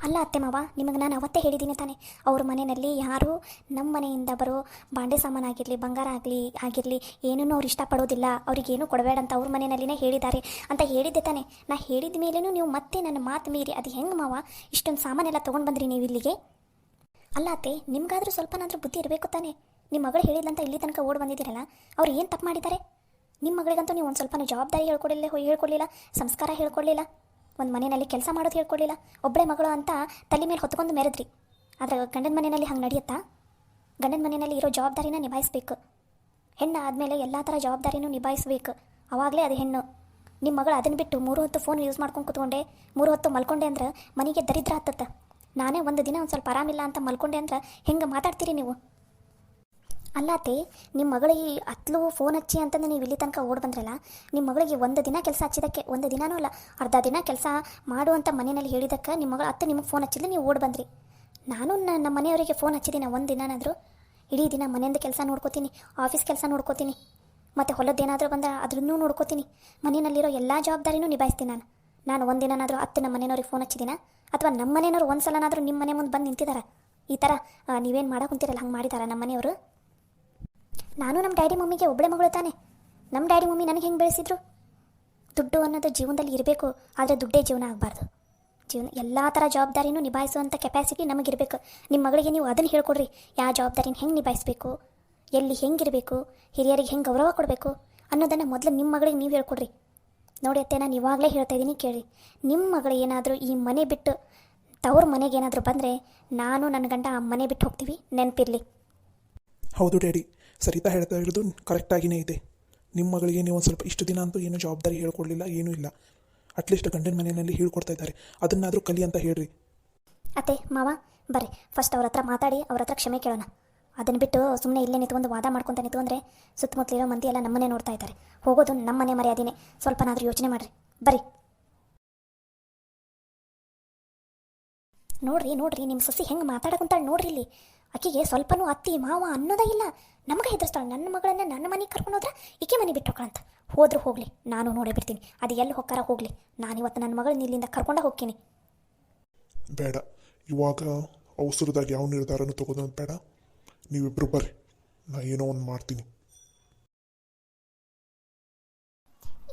ಅಲ್ಲ ಅತ್ತೆ ಮಾವ, ನಿಮಗೆ ನಾನು ಅವತ್ತೇ ಹೇಳಿದ್ದೀನಿ ತಾನೆ, ಅವ್ರ ಮನೆಯಲ್ಲಿ ಯಾರೂ ನಮ್ಮ ಮನೆಯಿಂದ ಬರೋ ಬಾಂಡೆ ಸಾಮಾನಾಗಿರಲಿ, ಬಂಗಾರ ಆಗಿರಲಿ ಏನನ್ನೂ ಅವ್ರು ಇಷ್ಟಪಡೋದಿಲ್ಲ, ಅವ್ರಿಗೇನು ಕೊಡಬೇಡ ಅಂತ ಅವ್ರ ಮನೆಯಲ್ಲಿನೇ ಹೇಳಿದ್ದಾರೆ ಅಂತ ಹೇಳಿದ್ದೆ ತಾನೆ. ನಾ ಹೇಳಿದ ಮೇಲೂ ನೀವು ಮತ್ತೆ ನನ್ನ ಮಾತು ಮೀರಿ ಅದು ಹೆಂಗೆ ಮಾವ ಇಷ್ಟೊಂದು ಸಾಮಾನೆಲ್ಲ ತೊಗೊಂಡು ಬಂದ್ರಿ ನೀವು ಇಲ್ಲಿಗೆ? ಅಲ್ಲ ಅತ್ತೆ, ನಿಮ್ಗಾದ್ರೂ ಸ್ವಲ್ಪನಾದ್ರೂ ಬುದ್ಧಿ ಇರಬೇಕು ತಾನೆ. ನಿಮ್ಮ ಮಗಳು ಹೇಳಿದ್ಲಂತ ಇಲ್ಲಿ ತನಕ ಓಡಿ ಬಂದಿದ್ದೀರಲ್ಲ, ಅವ್ರು ಏನು ತಪ್ಪು ಮಾಡಿದ್ದಾರೆ? ನಿಮ್ಮ ಮಗಳಿಗಂತೂ ನೀವು ಒಂದು ಸ್ವಲ್ಪ ಜವಾಬ್ದಾರಿ ಹೇಳ್ಕೊಡ್ಲಿಲ್ಲ, ಸಂಸ್ಕಾರ ಹೇಳ್ಕೊಡ್ಲಿಲ್ಲ, ಒಂದು ಮನೆಯಲ್ಲಿ ಕೆಲಸ ಮಾಡೋದು ಹೇಳ್ಕೊಡ್ಲಿಲ್ಲ. ಒಬ್ಬಳೇ ಮಗಳು ಅಂತ ತಲೆ ಮೇಲೆ ಹೊತ್ಕೊಂಡು ಮೆರೆದ್ರಿ. ಆದರೆ ಗಂಡನ ಮನೆಯಲ್ಲಿ ಹಂಗೆ ನಡೆಯುತ್ತಾ? ಗಂಡನ ಮನೆಯಲ್ಲಿ ಇರೋ ಜವಾಬ್ದಾರಿನ ನಿಭಾಯಿಸಬೇಕು. ಹೆಣ್ಣು ಆದಮೇಲೆ ಎಲ್ಲ ಥರ ಜವಾಬ್ದಾರಿನೂ ನಿಭಾಯಿಸಬೇಕು, ಅವಾಗಲೇ ಅದು ಹೆಣ್ಣು. ನಿಮ್ಮ ಮಗಳು ಅದನ್ನು ಬಿಟ್ಟು 3 ಹೊತ್ತು ಫೋನ್ ಯೂಸ್ ಮಾಡ್ಕೊಂಡು ಕೂತ್ಕೊಂಡೆ, 3 ಹೊತ್ತು ಮಲ್ಕೊಂಡೆ ಅಂದ್ರೆ ಮನೆಗೆ ದರಿದ್ರ ಹತ್ತತ್ತೆ. ನಾನೇ ಒಂದು ದಿನ ಒಂದು ಸ್ವಲ್ಪ ಆರಾಮಿಲ್ಲ ಅಂತ ಮಲ್ಕೊಂಡೆ ಅಂದ್ರೆ ಹೆಂಗೆ ಮಾತಾಡ್ತೀರಿ ನೀವು? ಅಲ್ಲಾತೆ, ನಿಮ್ಮ ಮಗಳಿಗೆ ಹತ್ಲು ಫೋನ್ ಹಚ್ಚಿ ಅಂತಂದು ನೀವು ಇಲ್ಲಿ ತನಕ ಓಡಿ ಬಂದ್ರಲ್ಲ, ನಿಮ್ಮ ಮಗಳಿಗೆ ಒಂದು ದಿನ ಕೆಲಸ ಹಚ್ಚಿದ್ದಕ್ಕೆ, ಒಂದು ದಿನವೂ ಅಲ್ಲ ಅರ್ಧ ದಿನ ಕೆಲಸ ಮಾಡುವಂಥ ಮನೆಯಲ್ಲಿ ಹೇಳಿದ್ದಕ್ಕೆ ನಿಮ್ಮ ಮಗಳು ಅತ್ತೆ ನಿಮಗೆ ಫೋನ್ ಹಚ್ಚಿಲ್ಲ, ನೀವು ಓಡಿ ಬಂದ್ರಿ. ನಾನು ನಮ್ಮ ಮನೆಯವರಿಗೆ ಫೋನ್ ಹಚ್ಚಿದ್ದೀನಿ ಒಂದು ದಿನನಾದರೂ. ಇಡೀ ದಿನ ಮನೆಯಿಂದ ಕೆಲಸ ನೋಡ್ಕೋತೀನಿ, ಆಫೀಸ್ ಕೆಲಸ ನೋಡ್ಕೋತೀನಿ, ಮತ್ತು ಹೊಲದ್ದೇನಾದರೂ ಬಂದರೆ ಅದನ್ನೂ ನೋಡ್ಕೋತೀನಿ, ಮನೆಯಲ್ಲಿರೋ ಎಲ್ಲ ಜವಾಬ್ದಾರಿನೂ ನಿಭಾಯಿಸ್ತೀನಿ. ನಾನು ಒಂದು ದಿನನಾದರೂ ಅತ್ತೆ ನಮ್ಮ ಮನೆಯವ್ರಿಗೆ ಫೋನ್ ಹಚ್ಚಿದ್ದೀನ? ಅಥವಾ ನಮ್ಮ ಮನೆಯವರು ಒಂದು ಸಲನಾದರೂ ನಿಮ್ಮ ಮನೆ ಮುಂದೆ ಬಂದು ನಿಂತಿದ್ದಾರೆ? ಈ ಥರ ನೀವೇನು ಮಾಡೋಕೆ ಕುಂತೀರಲ್ಲ ಹಂಗೆ ಮಾಡಿದಾರ ನಮ್ಮ ಮನೆಯವರು? ನಾನು ನಮ್ಮ ಡ್ಯಾಡಿ ಮಮ್ಮಿಗೆ ಒಬ್ಬಳೆ ಮಗಳು ತಾನೆ. ನಮ್ಮ ಡ್ಯಾಡಿ ಮಮ್ಮಿ ನನಗೆ ಹೆಂಗೆ ಬೆಳೆಸಿದ್ರು? ದುಡ್ಡು ಅನ್ನೋದು ಜೀವನದಲ್ಲಿ ಇರಬೇಕು, ಆದರೆ ದುಡ್ಡೇ ಜೀವನ ಆಗಬಾರ್ದು. ಎಲ್ಲ ಥರ ಜವಾಬ್ದಾರಿನೂ ನಿಭಾಯಿಸುವಂಥ ಕೆಪಾಸಿಟಿ ನಮಗಿರಬೇಕು. ನಿಮ್ಮ ಮಗಳಿಗೆ ನೀವು ಅದನ್ನು ಹೇಳ್ಕೊಡ್ರಿ, ಯಾವ ಜವಾಬ್ದಾರಿನ ಹೆಂಗೆ ನಿಭಾಯಿಸಬೇಕು, ಎಲ್ಲಿ ಹೆಂಗಿರಬೇಕು, ಹಿರಿಯರಿಗೆ ಹೆಂಗೆ ಗೌರವ ಕೊಡಬೇಕು ಅನ್ನೋದನ್ನು ಮೊದಲು ನಿಮ್ಮ ಮಗಳಿಗೆ ನೀವು ಹೇಳ್ಕೊಡ್ರಿ. ನೋಡಿ ಅತ್ತೆ, ನಾನು ಇವಾಗಲೇ ಹೇಳ್ತಾ ಇದ್ದೀನಿ ಕೇಳಿ. ನಿಮ್ಮ ಮಗಳು ಏನಾದರೂ ಈ ಮನೆ ಬಿಟ್ಟು ತವ್ರ ಮನೆಗೆ ಏನಾದರೂ ಬಂದರೆ ನಾನು ನನ್ನ ಗಂಡ ಆ ಮನೆ ಬಿಟ್ಟು ಹೋಗ್ತೀವಿ, ನೆನಪಿರಲಿ. ಹೌದು ಡ್ಯಾಡಿ, ಸರಿತಾ ಹೇಳ್ತಾ ಇರೋದು ಕರೆಕ್ಟಾಗಿಯೇ ಇದೆ. ನಿಮ್ಮ ಮಗಳಿಗೆ ನೀವು ಒಂದು ಸ್ವಲ್ಪ ಇಷ್ಟು ದಿನ ಅಂತೂ ಏನೂ ಜವಾಬ್ದಾರಿ ಹೇಳ್ಕೊಡ್ಲಿಲ್ಲ, ಏನೂ ಇಲ್ಲ. ಅಟ್ಲೀಸ್ಟ್ ಗಂಡನ ಮನೆಯಲ್ಲಿ ಹೇಳ್ಕೊಡ್ತಾ ಇದ್ದಾರೆ, ಅದನ್ನಾದರೂ ಕಲಿ ಅಂತ ಹೇಳ್ರಿ. ಅತ್ತೆ ಮಾವ ಬರ್ರಿ, ಫಸ್ಟ್ ಅವ್ರ ಹತ್ರ ಮಾತಾಡಿ ಅವ್ರ ಹತ್ರ ಕ್ಷಮೆ ಕೇಳೋಣ. ಅದನ್ನು ಬಿಟ್ಟು ಸುಮ್ಮನೆ ಇಲ್ಲೇ ನಿಂತ್ಕೊಂಡು ವಾದ ಮಾಡ್ಕೊತ ನಿಂತ್ಕೊಂಡ್ರೆ ಸುತ್ತಮುತ್ತಲಿರೋ ಮಂದಿ ಎಲ್ಲ ನಮ್ಮನೆ ನೋಡ್ತಾ ಇದ್ದಾರೆ. ಹೋಗೋದು ನಮ್ಮನೆ ಮರ್ಯಾದೆನೇ, ಸ್ವಲ್ಪನಾದರೂ ಯೋಚನೆ ಮಾಡಿರಿ. ಬರ್ರಿ. ನೋಡ್ರಿ ನಿಮ್ಮ ಸೊಸಿ ಹೆಂಗೆ ಮಾತಾಡಕಂತಾಳೆ ನೋಡ್ರಿ. ಇಲ್ಲಿ ಆಕಿಗೆ ಸ್ವಲ್ಪನೂ ಅತ್ತಿ ಮಾವ ಅನ್ನೋದೇ ಇಲ್ಲ. ನಮಗೆ ಹೆದರ್ಸ್ತಾಳೆ, ನನ್ನ ಮಗಳನ್ನ ನನ್ನ ಮನೆಗೆ ಕರ್ಕೊಂಡು ಹೋದ್ರೆ ಈಕೆ ಮನೆ ಬಿಟ್ಟು ಹೋಗ್ಗಳಂತ. ಹೋದ್ರೂ ಹೋಗಲಿ, ನಾನು ನೋಡೇ ಬಿಡ್ತೀನಿ, ಅದು ಎಲ್ಲಿ ಹೋಗ್ತಾರ ಹೋಗಲಿ. ನಾನಿವತ್ತು ನನ್ನ ಮಗಳನ್ನ ಇಲ್ಲಿಂದ ಕರ್ಕೊಂಡ ಹೋಗ್ತೀನಿ. ಬೇಡ, ಇವಾಗ ಅವಸರದಾಗ ಯಾವ ನಿರ್ಧಾರನೂ ತಗೋದು ಬೇಡ. ನೀವಿಬ್ಬರು ಬರ್ರಿ, ನಾ ಏನೋ ಒಂದು ಮಾಡ್ತೀನಿ.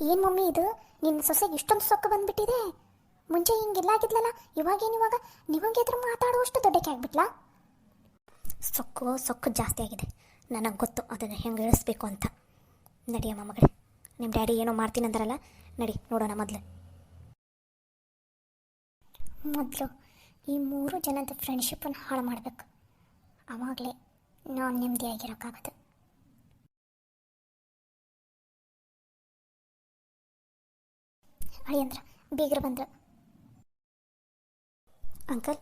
ಏನು ಮಮ್ಮಿ ಇದು, ನಿನ್ನ ಸೊಸೆಗೆ ಇಷ್ಟೊಂದು ಸೊಕ್ಕ ಬಂದ್ಬಿಟ್ಟಿದೆ? ಮುಂಚೆ ಹಿಂಗಿಲ್ಲ ಆಗಿದ್ಲಲ್ಲ, ಇವಾಗೇನಿವಾಗ ನಿಮಗೆ ಎದುರು ಮಾತಾಡುವಷ್ಟು ದೊಡ್ಡಕ್ಕೆ ಆಗ್ಬಿಟ್ಲಾ? ಸೊಕ್ಕು ಜಾಸ್ತಿ ಆಗಿದೆ, ನನಗೆ ಗೊತ್ತು ಅದನ್ನು ಹೆಂಗೆ ಇಳಿಸ್ಬೇಕು ಅಂತ. ನಡಿಯಮ್ಮ ಮಗಳೇ, ನಿಮ್ಮ ಡ್ಯಾಡಿ ಏನೋ ಮಾಡ್ತೀನಿ ಅಂತಾರಲ್ಲ, ನಡಿ ನೋಡೋಣ. ಮೊದಲು ಈ 3 ಜನದ ಫ್ರೆಂಡ್ಶಿಪ್ಪನ್ನು ಹಾಳು ಮಾಡಬೇಕು, ಆವಾಗಲೇ ನಾನು ನೆಮ್ಮದಿಯಾಗಿರೋಕ್ಕಾಗತ್ತೆ. ಅಳಿಯಂದ್ರ ಬೀಗರು ಬಂದರು. ಅಂಕಲ್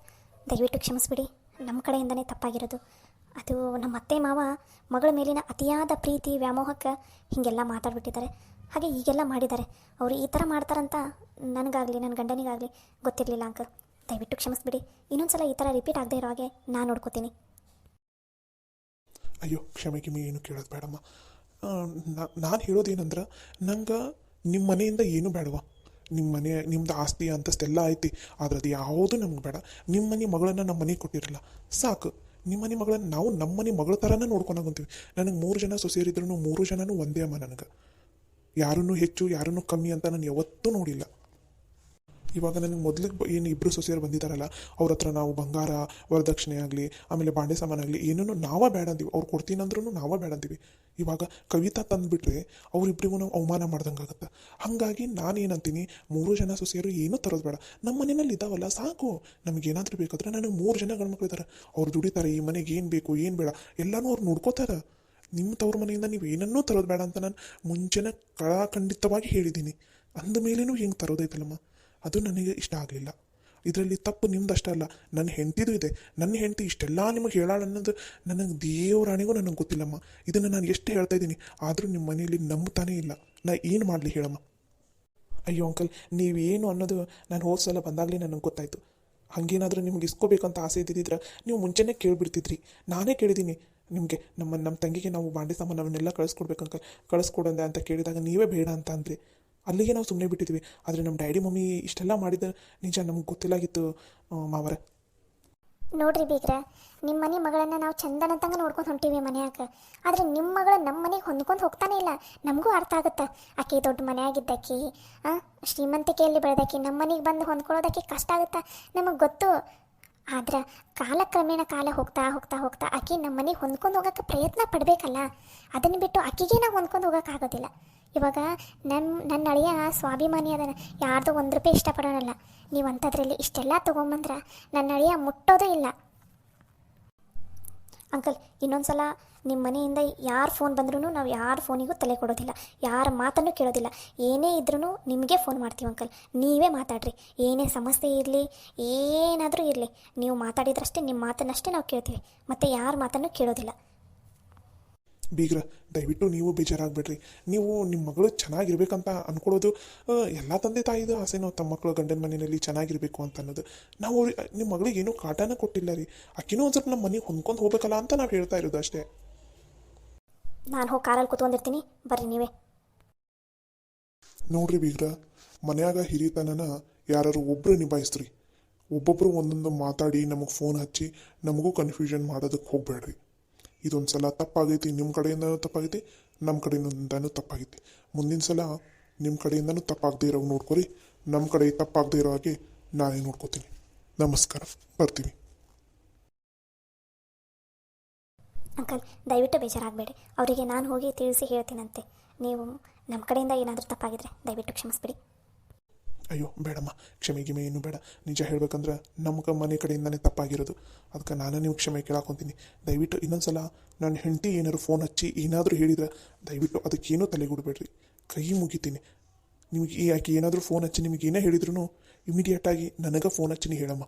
ದಯವಿಟ್ಟು ಕ್ಷಮಿಸ್ಬಿಡಿ, ನಮ್ಮ ಕಡೆಯಿಂದನೇ ತಪ್ಪಾಗಿರೋದು. ಅದು ನಮ್ಮ ಅತ್ತೆ ಮಾವ ಮಗಳ ಮೇಲಿನ ಅತಿಯಾದ ಪ್ರೀತಿ ವ್ಯಾಮೋಹಕ್ಕೆ ಹೀಗೆಲ್ಲ ಮಾತಾಡ್ಬಿಟ್ಟಿದ್ದಾರೆ, ಹಾಗೆ ಈಗೆಲ್ಲ ಮಾಡಿದ್ದಾರೆ. ಅವರು ಈ ಥರ ಮಾಡ್ತಾರಂತ ನನಗಾಗಲಿ ನನ್ನ ಗಂಡನಿಗಾಗಲಿ ಗೊತ್ತಿರಲಿಲ್ಲ ಅಂಕಲ್. ದಯವಿಟ್ಟು ಕ್ಷಮಿಸ್ಬಿಡಿ, ಇನ್ನೊಂದು ಸಲ ಈ ಥರ ರಿಪೀಟ್ ಆಗದೆ ಇರೋ ಹಾಗೆ ನಾನು ನೋಡ್ಕೋತೀನಿ. ಅಯ್ಯೋ ಕ್ಷಮೆ ಏನು ಕೇಳೋದು ಬೇಡಮ್ಮ. ನಾನು ಹೇಳೋದೇನಂದ್ರೆ, ನಂಗೆ ನಿಮ್ಮ ಮನೆಯಿಂದ ಏನೂ ಬೇಡವಾ. ನಿಮ್ಮ ಮನೆ ನಿಮ್ಮದು ಆಸ್ತಿ ಅಂತಸ್ತೆಲ್ಲ ಐತಿ, ಆದರೆ ಅದು ಯಾವುದೂ ನಮ್ಗೆ ಬೇಡ. ನಿಮ್ಮ ಮನೆ ಮಗಳನ್ನು ನಮ್ಮ ಮನೆಗೆ ಕೊಟ್ಟಿರಲ್ಲ ಸಾಕು. ನಿಮ್ಮ ಮನೆ ಮಗಳನ್ನು ನಾವು ನಮ್ಮ ಮನೆ ಮಗಳ ಥರನೇ ನೋಡ್ಕೊಂಡಾಗಂತೀವಿ. ನನಗೆ 3 ಜನ ಸೊಸೆಯರಿದ್ರು 3 ಜನನೂ ಒಂದೇ ಅಮ್ಮ. ನನಗೆ ಯಾರನ್ನೂ ಹೆಚ್ಚು ಯಾರನ್ನೂ ಕಮ್ಮಿ ಅಂತ ನಾನು ಯಾವತ್ತೂ ನೋಡಿಲ್ಲ. ಇವಾಗ ನನಗೆ ಮೊದಲಿಗೆ ಏನು 2 ಸೊಸೆಯರು ಬಂದಿದ್ದಾರಲ್ಲ, ಅವ್ರ ಹತ್ರ ನಾವು ಬಂಗಾರ ವರದಕ್ಷಿಣೆ ಆಗಲಿ ಆಮೇಲೆ ಬಾಂಡೆ ಸಾಮಾನಾಗಲಿ ಏನೂ ನಾವೇ ಬೇಡ ಅಂತೀವಿ. ಅವ್ರು ಕೊಡ್ತೀನಿ ಅಂದ್ರೂ ನಾವೇ ಬೇಡ ಅಂತೀವಿ. ಇವಾಗ ಕವಿತಾ ತಂದುಬಿಟ್ರೆ ಅವರಿಬ್ಬರಿಗೂ ನಾವು ಅವಮಾನ ಮಾಡ್ದಂಗೆ ಆಗುತ್ತೆ. ಹಾಗಾಗಿ ನಾನೇನಂತೀನಿ, 3 ಜನ ಸೊಸೆಯರು ಏನೂ ತರೋದು ಬೇಡ. ನಮ್ಮ ಮನೆಯಲ್ಲಿ ಇದ್ದಾವಲ್ಲ ಸಾಕು. ನಮಗೇನಾದರೂ ಬೇಕಾದ್ರೆ ನನಗೆ 3 ಜನ ಗಂಡ್ಮಕ್ಳು ಇದ್ದಾರೆ, ಅವ್ರು ದುಡಿತಾರೆ. ಈ ಮನೆಗೆ ಏನು ಬೇಕು ಏನು ಬೇಡ ಎಲ್ಲನೂ ಅವ್ರು ನೋಡ್ಕೋತಾರೆ. ನಿಮ್ಮ ತವ್ರ ಮನೆಯಿಂದ ನೀವು ಏನನ್ನೂ ತರೋದು ಬೇಡ ಅಂತ ನಾನು ಮುಂಚೆನೇ ಖಂಡಿತವಾಗಿ ಹೇಳಿದ್ದೀನಿ. ಅಂದ ಮೇಲೇನೂ ಹಿಂಗೆ ತರೋದೈತಲ್ಲಮ್ಮ, ಅದು ನನಗೆ ಇಷ್ಟ ಆಗಲಿಲ್ಲ. ಇದರಲ್ಲಿ ತಪ್ಪು ನಿಮ್ದಷ್ಟೇ ಅಲ್ಲ, ನನ್ನ ಹೆಂಡತಿದು ಇದೆ. ನನ್ನ ಹೆಂಡತಿ ಇಷ್ಟೆಲ್ಲ ನಿಮಗೆ ಹೇಳಾಳ ಅನ್ನೋದು ನನಗೆ ದೇವರಾಣಿಗೂ ನನಗೆ ಗೊತ್ತಿಲ್ಲಮ್ಮ. ಇದನ್ನು ನಾನು ಎಷ್ಟು ಹೇಳ್ತಾ ಇದ್ದೀನಿ, ಆದರೂ ನಿಮ್ಮ ಮನೆಯಲ್ಲಿ ನಂಬ್ತಾನೇ ಇಲ್ಲ. ನಾ ಏನು ಮಾಡಲಿ ಹೇಳಮ್ಮ? ಅಯ್ಯೋ ಅಂಕಲ್, ನೀವೇನು ಅನ್ನೋದು ನಾನು ಹೋದ ಸಲ ಬಂದಾಗಲೇ ನನಗೆ ಗೊತ್ತಾಯಿತು. ಹಾಗೇನಾದರೂ ನಿಮ್ಗೆ ಇಸ್ಕೋಬೇಕಂತ ಆಸೆ ಇದ್ದಿದ್ರೆ ನೀವು ಮುಂಚೆನೇ ಕೇಳಿಬಿಡ್ತಿದ್ರಿ. ನಾನೇ ಕೇಳಿದ್ದೀನಿ ನಿಮಗೆ, ನಮ್ಮ ತಂಗಿಗೆ ನಾವು ಬಾಂಡೆ ಸಾಮಾನು ಅವನ್ನೆಲ್ಲ ಕಳಿಸ್ಕೊಡ್ಬೇಕು ಅಂಕಲ್, ಕಳಿಸ್ಕೊಡಂದೆ ಅಂತ ಕೇಳಿದಾಗ ನೀವೇ ಬೇಡ ಅಂತ ಅಂದ್ರಿ. ಅಲ್ಲಿಗೆ ನಾವು ಸುಮ್ಮನೆ ಬಿಟ್ಟಿದ್ವಿ. ಆದರೆ ನಮ್ಮ ಡ್ಯಾಡಿ ಮಮ್ಮಿ ಇಷ್ಟೆಲ್ಲ ಮಾಡಿದ ನಿಜ ನಮ್ಗೆ ಗೊತ್ತಿಲ್ಲಾಗಿತ್ತು ಮಾವರ. ನೋಡ್ರಿ ಬೀಗ್ರ, ನಿಮ್ಮ ಮನೆ ಮಗಳನ್ನ ನಾವು ಚಂದನಂತಂಗ ನೋಡ್ಕೊಂಡು ಹೊಂಟೀವಿ ಮನ್ಯಾಗ. ಆದರೆ ನಿಮ್ಮ ಮಗಳು ನಮ್ಮ ಮನೆಗೆ ಹೊಂದ್ಕೊಂಡು ಹೋಗ್ತಾನೆ ಇಲ್ಲ. ನಮಗೂ ಅರ್ಥ ಆಗುತ್ತೆ, ಆಕೆ ದೊಡ್ಡ ಮನೆಯಾಗಿದ್ದಕ್ಕಿ ಶ್ರೀಮಂತಿಕೆಯಲ್ಲಿ ಬೆಳೆದಾಕಿ ನಮ್ಮ ಮನೆಗೆ ಬಂದು ಹೊಂದ್ಕೊಳ್ಳೋದಕ್ಕೆ ಕಷ್ಟ ಆಗುತ್ತೆ, ನಮಗೆ ಗೊತ್ತು. ಆದ್ರೆ ಕಾಲಕ್ರಮೇಣ ಕಾಲ ಹೋಗ್ತಾ ಹೋಗ್ತಾ ಹೋಗ್ತಾ ಆಕೆ ನಮ್ಮ ಮನೆಗೆ ಹೊಂದ್ಕೊಂಡು ಹೋಗೋಕ್ಕೆ ಪ್ರಯತ್ನ ಪಡಬೇಕಲ್ಲ. ಅದನ್ನು ಬಿಟ್ಟು ಆಕೆಗೆ ನಾವು ಹೊಂದ್ಕೊಂಡು ಹೋಗೋಕ್ಕಾಗೋದಿಲ್ಲ. ಇವಾಗ ನನ್ನ ಅಳಿಯ ಸ್ವಾಭಿಮಾನಿ ಅದನ್ನು ಯಾರ್ದು ₹1 ಇಷ್ಟಪಡೋಣಲ್ಲ. ನೀವು ಅಂಥದ್ರಲ್ಲಿ ಇಷ್ಟೆಲ್ಲ ತೊಗೊಂಬಂದ್ರೆ ನನ್ನ ಅಳಿಯ ಮುಟ್ಟೋದು ಇಲ್ಲ. ಅಂಕಲ್, ಇನ್ನೊಂದು ಸಲ ನಿಮ್ಮ ಮನೆಯಿಂದ ಯಾರು ಫೋನ್ ಬಂದ್ರೂ ನಾವು ಯಾರ ಫೋನಿಗೂ ತಲೆ ಕೊಡೋದಿಲ್ಲ, ಯಾರ ಮಾತನ್ನು ಕೇಳೋದಿಲ್ಲ. ಏನೇ ಇದ್ರೂ ನಿಮಗೆ ಫೋನ್ ಮಾಡ್ತೀವಿ ಅಂಕಲ್, ನೀವೇ ಮಾತಾಡ್ರಿ. ಏನೇ ಸಮಸ್ಯೆ ಇರಲಿ, ಏನಾದರೂ ಇರಲಿ, ನೀವು ಮಾತಾಡಿದ್ರಷ್ಟೇ, ನಿಮ್ಮ ಮಾತನ್ನಷ್ಟೇ ನಾವು ಕೇಳ್ತೀವಿ, ಮತ್ತು ಯಾರ ಮಾತನ್ನು ಕೇಳೋದಿಲ್ಲ. ಬೀಗ್ರ, ದಯವಿಟ್ಟು ನೀವು ಬೇಜಾರಾಗಬೇಡ್ರಿ. ನೀವು ನಿಮ್ಮ ಮಗಳು ಚೆನ್ನಾಗಿರ್ಬೇಕಂತ ಅಂದ್ಕೊಳ್ಳೋದು ಎಲ್ಲ ತಂದೆ ತಾಯಿದು ಆಸೆನೋ, ತಮ್ಮ ಮಕ್ಕಳು ಗಂಡನ ಮನೆಯಲ್ಲಿ ಚೆನ್ನಾಗಿರಬೇಕು ಅಂತ ಅನ್ನೋದು. ನಾವು ನಿಮ್ಮ ಮಗಳಿಗೆ ಏನೂ ಕಾಟನ ಕೊಟ್ಟಿಲ್ಲ ರೀ. ಆಕಿನೂ ಒಂದು ಸ್ವಲ್ಪ ನಮ್ಮ ಮನೆಗೆ ಹೊಂದ್ಕೊಂಡು ಹೋಗ್ಬೇಕಲ್ಲ ಅಂತ ನಾವು ಹೇಳ್ತಾ ಇರೋದು ಅಷ್ಟೇ. ನಾನು ಹೋಗಿ ಕಾರಲ್ಲಿ ಕೂತ್ಕೊಂಡಿರ್ತೀನಿ, ಬರ್ರಿ ನೀವೇ. ನೋಡ್ರಿ ಬೀಗ್ರ, ಮನ್ಯಾಗ ಹಿರಿತನನ ಯಾರು ಒಬ್ಬರು ನಿಭಾಯಿಸ್ರಿ. ಒಬ್ಬೊಬ್ಬರು ಒಂದೊಂದು ಮಾತಾಡಿ ನಮಗೆ ಫೋನ್ ಹಚ್ಚಿ ನಮಗೂ ಕನ್ಫ್ಯೂಷನ್ ಮಾಡೋದಕ್ಕೆ ಹೋಗಬೇಡ್ರಿ. ಇದೊಂದು ಸಲ ತಪ್ಪಾಗೈತಿ, ನಿಮ್ಮ ಕಡೆಯಿಂದನೂ ತಪ್ಪಾಗೈತಿ, ನಮ್ಮ ಕಡೆಯಿಂದನೂ ತಪ್ಪಾಗೈತಿ. ಮುಂದಿನ ಸಲ ನಿಮ್ಮ ಕಡೆಯಿಂದನೂ ತಪ್ಪಾಗದೇ ಇರೋ ನೋಡ್ಕೊರಿ, ನಮ್ಮ ಕಡೆ ತಪ್ಪಾಗದೇ ಇರೋ ಹಾಗೆ ನಾನೇ ನೋಡ್ಕೋತೀನಿ. ನಮಸ್ಕಾರ, ಬರ್ತೀವಿ. ಅಂಕಲ್, ದಯವಿಟ್ಟು ಬೇಜಾರಾಗಬೇಡಿ. ಅವರಿಗೆ ನಾನು ಹೋಗಿ ತಿಳಿಸಿ ಹೇಳ್ತೀನಂತೆ. ನೀವು ನಮ್ಮ ಕಡೆಯಿಂದ ಏನಾದರೂ ತಪ್ಪಾಗಿದ್ರೆ ದಯವಿಟ್ಟು ಕ್ಷಮಿಸ್ಬಿಡಿ. ಅಯ್ಯೋ ಬೇಡಮ್ಮ, ಕ್ಷಮೆ ಗಿಮೆ ಏನು ಬೇಡ. ನಿಜ ಹೇಳ್ಬೇಕಂದ್ರೆ ನಮ್ಗೆ ಮನೆ ಕಡೆಯಿಂದನೇ ತಪ್ಪಾಗಿರೋದು. ಅದಕ್ಕೆ ನಾನು ನೀವು ಕ್ಷಮೆ ಕೇಳಾಕೊತೀನಿ. ದಯವಿಟ್ಟು ಇನ್ನೊಂದು ಸಲ ನನ್ನ ಹೆಂಡತಿ ಏನಾದ್ರು ಫೋನ್ ಹಚ್ಚಿ ಏನಾದರೂ ಹೇಳಿದ್ರೆ ದಯವಿಟ್ಟು ಅದಕ್ಕೇನೂ ತಲೆಗೂಡಬೇಡ್ರಿ, ಕೈ ಮುಗಿತೀನಿ. ನಿಮಗೆ ಆಕೆ ಏನಾದರೂ ಫೋನ್ ಹಚ್ಚಿ ನಿಮಗೆ ಏನೇ ಹೇಳಿದ್ರು ಇಮಿಡಿಯೇಟಾಗಿ ನನಗೆ ಫೋನ್ ಹಚ್ಚಿನಿ ಹೇಳಮ್ಮ,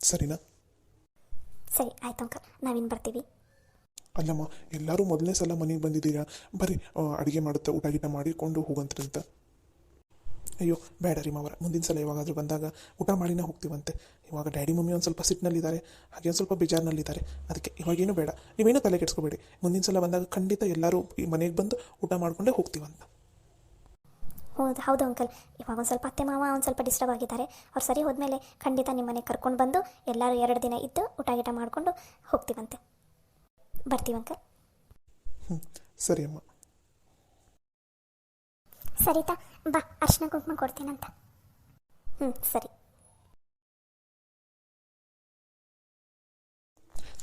ಸರಿನಾ? ಸರಿ, ಆಯ್ತು ಅಂಕಲ್, ನಾವಿನ್ನು ಬರ್ತೀವಿ. ಅಲ್ಲಮ್ಮ, ಎಲ್ಲರೂ ಮೊದಲನೇ ಸಲ ಮನೆಗೆ ಬಂದಿದ್ದೀರಾ, ಬರ್ರಿ ಅಡುಗೆ ಮಾಡುತ್ತಾ ಊಟ ಗೀಟ ಮಾಡಿಕೊಂಡು ಹೋಗಂತ್ರಂತ. ಅಯ್ಯೋ ಬೇಡ ರೀ ಮಾವರ, ಮುಂದಿನ ಸಲ ಯಾವಾಗಾದರೂ ಬಂದಾಗ ಊಟ ಮಾಡಿನೇ ಹೋಗ್ತೀವಂತೆ. ಇವಾಗ ಡ್ಯಾಡಿ ಮಮ್ಮಿ ಒಂದು ಸ್ವಲ್ಪ ಸಿಟ್ಟಿನಲ್ಲಿದ್ದಾರೆ, ಹಾಗೆ ಒಂದು ಸ್ವಲ್ಪ ಬೇಜಾರಿನಲ್ಲಿದ್ದಾರೆ. ಅದಕ್ಕೆ ಇವಾಗೇನು ಬೇಡ, ನೀವೇನೂ ತಲೆ ಕೆಡಿಸ್ಕೋಬೇಡಿ. ಮುಂದಿನ ಸಲ ಬಂದಾಗ ಖಂಡಿತ ಎಲ್ಲರೂ ಈ ಮನೆಗೆ ಬಂದು ಊಟ ಮಾಡಿಕೊಂಡೇ ಹೋಗ್ತೀವಂತ. ಹೌದು ಅಂಕಲ್, ಇವಾಗ ಒಂದು ಸ್ವಲ್ಪ ಅತ್ತೆ ಮಾವ ಒಂದು ಸ್ವಲ್ಪ ಡಿಸ್ಟರ್ಬ್ ಆಗಿದ್ದಾರೆ. ಅವ್ರು ಸರಿ ಹೋದ್ಮೇಲೆ ಖಂಡಿತ ನಿಮ್ಮ ಮನೆಗೆ ಕರ್ಕೊಂಡು ಬಂದು ಎಲ್ಲರೂ 2 ದಿನ ಇದ್ದು ಊಟ ಗೀಟ ಮಾಡಿಕೊಂಡು ಹೋಗ್ತೀವಂತೆ. ಬರ್ತೀವಿ ಅಂಕಲ್. ಸರಿ ಅಮ್ಮ. ಸರಿತಾ, ಬಾ, ಅರ್ಶಿನ ಕುಂಕುಮ ಕೊಡ್ತೀನಂತ. ಸರಿ.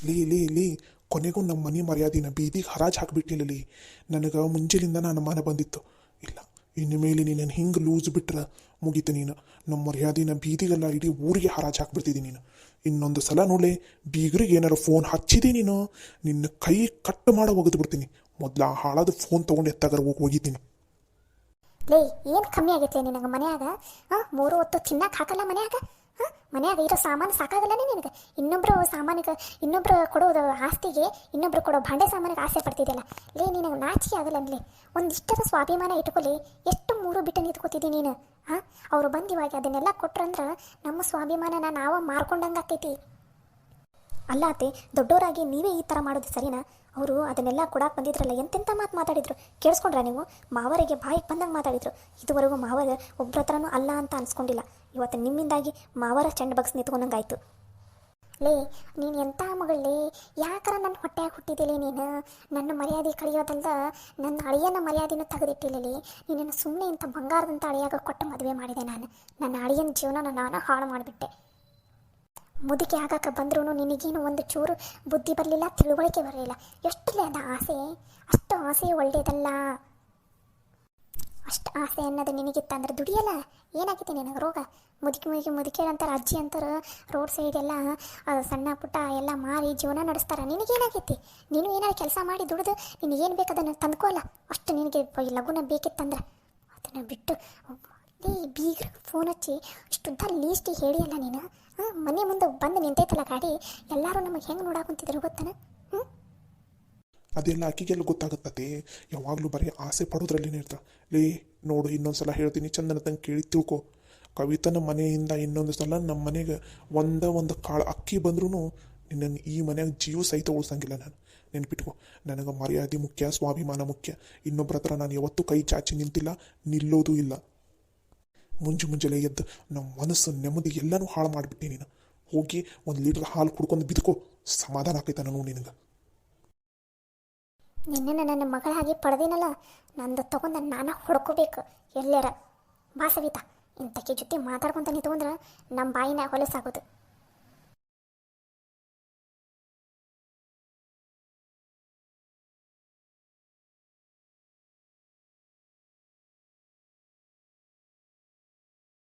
ಲೀ ಕೊನೆಗೂ ನಮ್ಮ ಮನೆ ಮರ್ಯಾದಿನ ಬೀದಿಗೆ ಹರಾಜು ಹಾಕಿಬಿಟ್ಟಿಲ್ಲ ಲೀ. ನನಗೆ ಮುಂಜಾನಿಂದ ನಾನು ಅನುಮಾನ ಬಂದಿತ್ತು. ಇಲ್ಲ, ಇನ್ನು ಮೇಲೆ ನೀನು ಹಿಂಗೆ ಲೂಸ್ ಬಿಟ್ರೆ ಮುಗೀತು. ನೀನು ನಮ್ಮ ಮರ್ಯಾದಿನ ಬೀದಿಗೆಲ್ಲ ಇಡೀ ಊರಿಗೆ ಹರಾಜು ಹಾಕ್ಬಿಡ್ತಿದ್ದೀನಿ ನೀನು. ಇನ್ನೊಂದು ಸಲ ನೋಡಲಿ, ಬೀಗರಿಗೆ ಏನಾರು ಫೋನ್ ಹಚ್ಚಿದೆ ನೀನು, ನಿನ್ನ ಕೈ ಕಟ್ ಮಾಡೋ ಒಗೆದು ಬಿಡ್ತೀನಿ. ಮೊದಲು ಆ ಹಾಳಾದ ಫೋನ್ ತೊಗೊಂಡು ಎತ್ತಾಗಾರ ಒಗಿತೀನಿ. ಲೇ, ಏನು ಕಮ್ಮಿ ಆಗೈತೆ ನಿನಗೆ ಮನ್ಯಾಗ? 3 ಹೊತ್ತು ತಿನ್ನಕ್ಕೆ ಹಾಕಲ್ಲ ಮನ್ಯಾಗ? ಮನ್ಯಾಗ ಇರೋ ಸಾಮಾನು ಸಾಕಾಗಲ್ಲನೇ ನಿನಗೆ? ಇನ್ನೊಬ್ರು ಕೊಡೋದು ಆಸ್ತಿಗೆ, ಇನ್ನೊಬ್ರು ಕೊಡೋ ಭಾಂಡೆ ಸಾಮಾನಿಗೆ ಆಸೆ ಪಡ್ತಿದ್ದಿಲ್ಲ. ಲೇ, ನಿನಗೆ ನಾಚಿಕೆ ಆಗಲ್ಲ ಅನ್ಲಿ? ಒಂದಿಷ್ಟರ ಸ್ವಾಭಿಮಾನ ಇಟ್ಕೊಳ್ಳಿ. ಎಷ್ಟು 3 ಬಿಟ್ಟು ನಿಂತ್ಕೋತಿದ್ದಿ ನೀನು? ಅವರು ಬಂದು ಇವಾಗ ಅದನ್ನೆಲ್ಲ ಕೊಟ್ರಂದ್ರೆ ನಮ್ಮ ಸ್ವಾಭಿಮಾನನ ನಾವು ಮಾರ್ಕೊಂಡಂಗೆ ಆಕೈತಿ. ಅಲ್ಲ ಅತ್ತೆ, ದೊಡ್ಡವರಾಗಿ ನೀವೇ ಈ ಥರ ಮಾಡೋದು ಸರಿನಾ? ಅವರು ಅದನ್ನೆಲ್ಲ ಕೊಡಕ್ಕೆ ಬಂದಿದ್ರಲ್ಲ, ಎಂತೆಂಥ ಮಾತು ಮಾತಾಡಿದ್ರು ಕೇಳಿಸ್ಕೊಂಡ್ರ ನೀವು? ಮಾವರಿಗೆ ಬಾಯಿಗೆ ಬಂದಂಗೆ ಮಾತಾಡಿದ್ರು. ಇದುವರೆಗೂ ಮಾವರ ಒಬ್ಬರ ಹತ್ರನೂ ಅಲ್ಲ ಅಂತ ಅನ್ಸ್ಕೊಂಡಿಲ್ಲ. ಇವತ್ತು ನಿಮ್ಮಿಂದಾಗಿ ಮಾವರ ಚೆಂಡು ಬಗ್ಸ್ ನಿಂತ್ಕೊಂಡಂಗಾಯ್ತು. ಲೇ, ನೀನು ಎಂಥ ಮಗಳೇ, ಯಾಕಾರ ನನ್ನ ಹೊಟ್ಟೆಯಾಗಿ ಹುಟ್ಟಿದಿಲ್ಲ ನೀನು? ನನ್ನ ಮರ್ಯಾದೆ ಕಳೆಯೋದಲ್ದ ನನ್ನ ಅಳಿಯನ ಮರ್ಯಾದೆನೂ ತೆಗೆದಿಟ್ಟಿಲ್ಲ. ನೀನನ್ನು ಸುಮ್ಮನೆ ಇಂಥ ಬಂಗಾರದಂಥ ಅಳಿಯಾಗ ಕೊಟ್ಟು ಮದುವೆ ಮಾಡಿದೆ ನಾನು. ನನ್ನ ಅಳಿಯನ ಜೀವನ ನಾನು ಹಾಳು ಮಾಡಿಬಿಟ್ಟೆ. ಮುದುಕಿ ಆಗಾಕ ಬಂದ್ರೂ ನಿನಗೇನು ಒಂದು ಚೂರು ಬುದ್ಧಿ ಬರಲಿಲ್ಲ, ತಿಳುವಳಿಕೆ ಬರಲಿಲ್ಲ. ಎಷ್ಟಲೇ ಅದ ಆಸೆ? ಅಷ್ಟು ಆಸೆ ಒಳ್ಳೆಯದಲ್ಲ. ಅಷ್ಟು ಆಸೆ ಅನ್ನೋದು ನಿನಗಿತ್ತಂದ್ರೆ ದುಡಿಯಲ್ಲ. ಏನಾಗಿದೆ ನಿನಗೆ ರೋಗ? ಮುದುಕಿ ಅಂತಾರೆ, ಅಜ್ಜಿ ಅಂತಾರೆ, ರೋಡ್ ಸೈಡ್ ಎಲ್ಲ ಸಣ್ಣ ಪುಟ್ಟ ಎಲ್ಲ ಮಾರಿ ಜೀವನ ನಡೆಸ್ತಾರೆ. ನಿನಗೇನಾಗೈತಿ? ನೀನು ಏನಾರು ಕೆಲಸ ಮಾಡಿ ದುಡಿದು ನಿನಗೇನು ಬೇಕು ಅದನ್ನು ತಂದ್ಕೋಲ್ಲ. ಅಷ್ಟು ನಿನಗೆ ಲಘುನ ಬೇಕಿತ್ತಂದ್ರೆ ಅದನ್ನು ಬಿಟ್ಟು ಬೀಗ್ರ ಫೋನ್ ಹಚ್ಚಿ ಇಷ್ಟುದ್ದ ಲೀಸ್ಟಿಗೆ ಹೇಳಿಯಲ್ಲ ನೀನು. ಮನೆ ಮುಂದೆ ಬಂದು ನಿಂತೈತಲ್ಲ ಗಾಡಿ, ಎಲ್ಲರೂ ನಮಗೆ ಹೆಂಗೆ ನೋಡಾಕುಂತಿದ್ರು ಗೊತ್ತಾನ? ಅದೆಲ್ಲ ಆಕಿಗೆಲ್ಲ ಗೊತ್ತಾಗುತ್ತದೆ. ಯಾವಾಗಲೂ ಬರೀ ಆಸೆ ಪಡೋದ್ರಲ್ಲಿನೇ ಇರ್ತಾರೆ. ಲೇ ನೋಡು, ಇನ್ನೊಂದು ಸಲ ಹೇಳ್ತೀನಿ, ಚಂದನ ತಂಗೆ ಕೇಳಿ ತಿಳ್ಕೊ. ಕವಿತನ ಮನೆಯಿಂದ ಇನ್ನೊಂದು ಸಲ ನಮ್ಮ ಮನೆಗೆ ಒಂದು ಕಾಳು ಅಕ್ಕಿ ಬಂದ್ರೂ ನಿನ್ನನ್ನು ಈ ಮನೆಯಾಗ ಜೀವ ಸಹಿತ ಉಳಿಸಂಗಿಲ್ಲ ನಾನು. ನೆನ್ಪಿಟ್ಕೊ, ನನಗೆ ಮರ್ಯಾದೆ ಮುಖ್ಯ, ಸ್ವಾಭಿಮಾನ ಮುಖ್ಯ. ಇನ್ನೊಬ್ಬರ ಹತ್ರ ನಾನು ಯಾವತ್ತೂ ಕೈ ಚಾಚಿ ನಿಂತಿಲ್ಲ, ನಿಲ್ಲೋದೂ ಇಲ್ಲ. ಮುಂಜಾನೆ ಎದ್ದು ನಮ್ಮ ಮನಸ್ಸು ನೆಮ್ಮದಿ ಎಲ್ಲನೂ ಹಾಳು ಮಾಡಿಬಿಟ್ಟೆ ನೀನು. ಹೋಗಿ 1 ಲೀಟ್ರ್ ಹಾಲು ಕುಡ್ಕೊಂಡು ಬಿದ್ಕೋ, ಸಮಾಧಾನ ಆಕೈತ ನಾನು ನಿನಗೆ. ನಿನ್ನನ್ನು ನನ್ನ ಮಗಳ ಹಾಗೆ ಪಡೆದಿನಲ್ಲ, ನಂದು ತಗೊಂಡು ನಾನು ಹೊಡ್ಕೋಬೇಕು ಎಲ್ಲಾರ. ಬಾ ಸವಿತಾ, ಇಂಥಕ್ಕೆ ಜೊತೆ ಮಾತಾಡ್ಕೊತ ನಿಂತ್ಕೊಂಡ್ರೆ ನಮ್ಮ ಬಾಯಿನ ಹೊಲಸಾಗೋದು.